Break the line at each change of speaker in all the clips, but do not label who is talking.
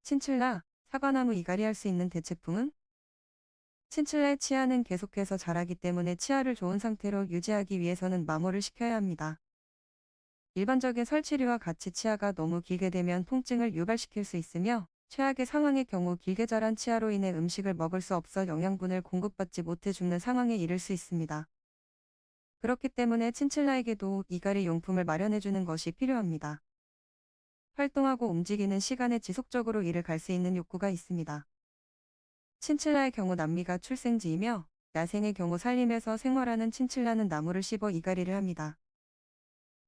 친칠라, 사과나무 이갈이 할 수 있는 대체품은? 친칠라의 치아는 계속해서 자라기 때문에 치아를 좋은 상태로 유지하기 위해서는 마모를 시켜야 합니다. 일반적인 설치류와 같이 치아가 너무 길게 되면 통증을 유발시킬 수 있으며 최악의 상황의 경우 길게 자란 치아로 인해 음식을 먹을 수 없어 영양분을 공급받지 못해 죽는 상황에 이를 수 있습니다. 그렇기 때문에 친칠라에게도 이갈이 용품을 마련해주는 것이 필요합니다. 활동하고 움직이는 시간에 지속적으로 이를 갈 수 있는 욕구가 있습니다. 친칠라의 경우 남미가 출생지이며 야생의 경우 산림에서 생활하는 친칠라는 나무를 씹어 이갈이를 합니다.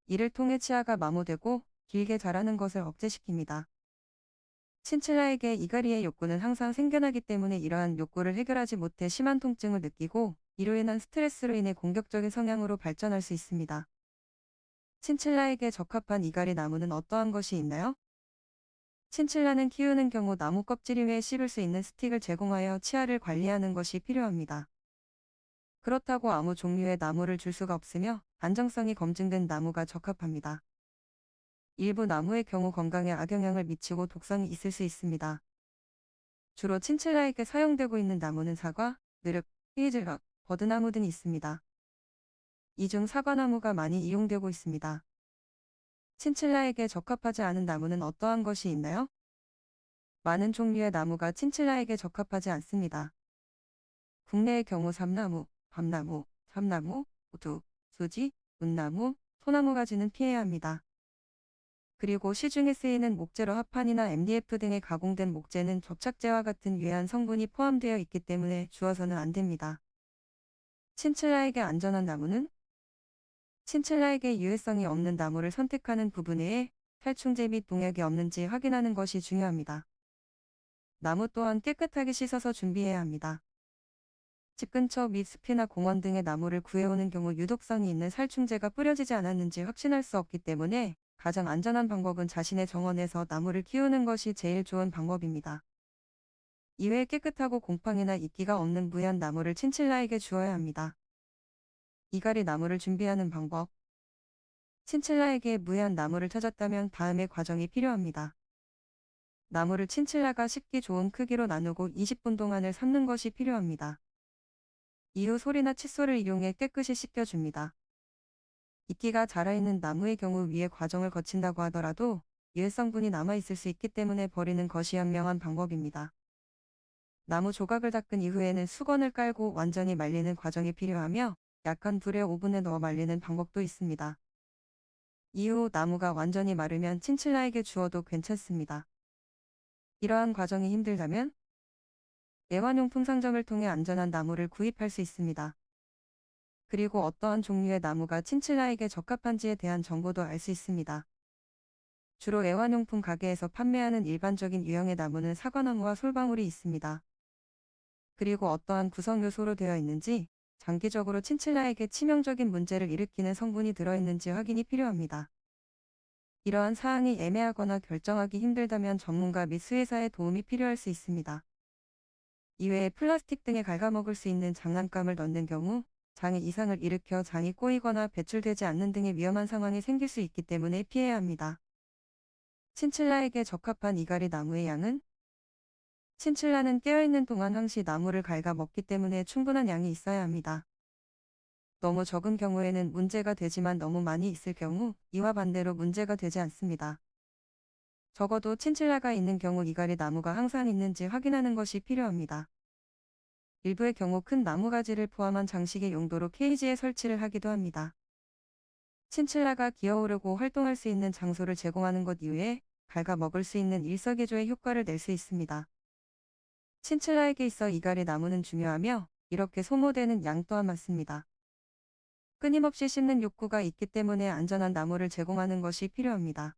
이를 통해 치아가 마모되고 길게 자라는 것을 억제시킵니다. 친칠라에게 이갈이의 욕구는 항상 생겨나기 때문에 이러한 욕구를 해결하지 못해 심한 통증을 느끼고 이로 인한 스트레스로 인해 공격적인 성향으로 발전할 수 있습니다. 친칠라에게 적합한 이갈이 나무는 어떠한 것이 있나요? 친칠라는 키우는 경우 나무 껍질 이외에 씹을 수 있는 스틱을 제공하여 치아를 관리하는 것이 필요합니다. 그렇다고 아무 종류의 나무를 줄 수가 없으며 안정성이 검증된 나무가 적합합니다. 일부 나무의 경우 건강에 악영향을 미치고 독성이 있을 수 있습니다. 주로 친칠라에게 사용되고 있는 나무는 사과, 느릅, 헤이즐넛, 버드나무 등이 있습니다. 이 중 사과나무가 많이 이용되고 있습니다. 친칠라에게 적합하지 않은 나무는 어떠한 것이 있나요? 많은 종류의 나무가 친칠라에게 적합하지 않습니다. 국내의 경우 삼나무, 밤나무, 참나무, 우두, 수지, 문나무, 소나무 가지는 피해야 합니다. 그리고 시중에 쓰이는 목재로 합판이나 MDF 등에 가공된 목재는 접착제와 같은 유해한 성분이 포함되어 있기 때문에 주워서는 안 됩니다. 친칠라에게 안전한 나무는? 친칠라에게 유해성이 없는 나무를 선택하는 부분에 살충제 및 농약이 없는지 확인하는 것이 중요합니다. 나무 또한 깨끗하게 씻어서 준비해야 합니다. 집 근처 및 숲이나 공원 등의 나무를 구해오는 경우 유독성이 있는 살충제가 뿌려지지 않았는지 확신할 수 없기 때문에 가장 안전한 방법은 자신의 정원에서 나무를 키우는 것이 제일 좋은 방법입니다. 이외에 깨끗하고 곰팡이나 이끼가 없는 무해한 나무를 친칠라에게 주어야 합니다. 이갈이 나무를 준비하는 방법. 친칠라에게 무해한 나무를 찾았다면 다음의 과정이 필요합니다. 나무를 친칠라가 씹기 좋은 크기로 나누고 20분 동안을 삶는 것이 필요합니다. 이후 소리나 칫솔을 이용해 깨끗이 씻겨줍니다. 이끼가 자라있는 나무의 경우 위의 과정을 거친다고 하더라도 유해성분이 남아있을 수 있기 때문에 버리는 것이 현명한 방법입니다. 나무 조각을 닦은 이후에는 수건을 깔고 완전히 말리는 과정이 필요하며 약한 불에 오븐에 넣어 말리는 방법도 있습니다. 이후 나무가 완전히 마르면 친칠라에게 주어도 괜찮습니다. 이러한 과정이 힘들다면 애완용품 상점을 통해 안전한 나무를 구입할 수 있습니다. 그리고 어떠한 종류의 나무가 친칠라에게 적합한지에 대한 정보도 알 수 있습니다. 주로 애완용품 가게에서 판매하는 일반적인 유형의 나무는 사과나무와 솔방울이 있습니다. 그리고 어떠한 구성 요소로 되어 있는지, 장기적으로 친칠라에게 치명적인 문제를 일으키는 성분이 들어있는지 확인이 필요합니다. 이러한 사항이 애매하거나 결정하기 힘들다면 전문가 및 수의사의 도움이 필요할 수 있습니다. 이외에 플라스틱 등에 갉아먹을 수 있는 장난감을 넣는 경우 장에 이상을 일으켜 장이 꼬이거나 배출되지 않는 등의 위험한 상황이 생길 수 있기 때문에 피해야 합니다. 친칠라에게 적합한 이갈이 나무의 양은? 친칠라는 깨어있는 동안 항시 나무를 갉아먹기 때문에 충분한 양이 있어야 합니다. 너무 적은 경우에는 문제가 되지만 너무 많이 있을 경우 이와 반대로 문제가 되지 않습니다. 적어도 친칠라가 있는 경우 이갈이 나무가 항상 있는지 확인하는 것이 필요합니다. 일부의 경우 큰 나무가지를 포함한 장식의 용도로 케이지에 설치를 하기도 합니다. 친칠라가 기어오르고 활동할 수 있는 장소를 제공하는 것 이외에 갉아먹을 수 있는 일석이조의 효과를 낼 수 있습니다. 친칠라에게 있어 이갈이 나무는 중요하며 이렇게 소모되는 양 또한 많습니다. 끊임없이 씹는 욕구가 있기 때문에 안전한 나무를 제공하는 것이 필요합니다.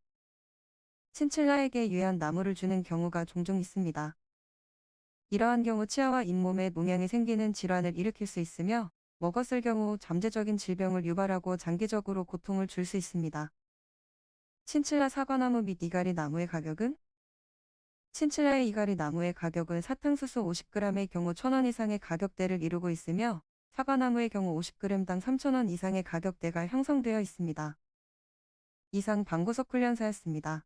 친칠라에게 유해한 나무를 주는 경우가 종종 있습니다. 이러한 경우 치아와 잇몸에 농양이 생기는 질환을 일으킬 수 있으며 먹었을 경우 잠재적인 질병을 유발하고 장기적으로 고통을 줄 수 있습니다. 친칠라 사과나무 및 이갈이 나무의 가격은? 친칠라의 이갈이 나무의 가격은 사탕수수 50g의 경우 1,000원 이상의 가격대를 이루고 있으며 사과나무의 경우 50g당 3,000원 이상의 가격대가 형성되어 있습니다. 이상 방구석 훈련사였습니다.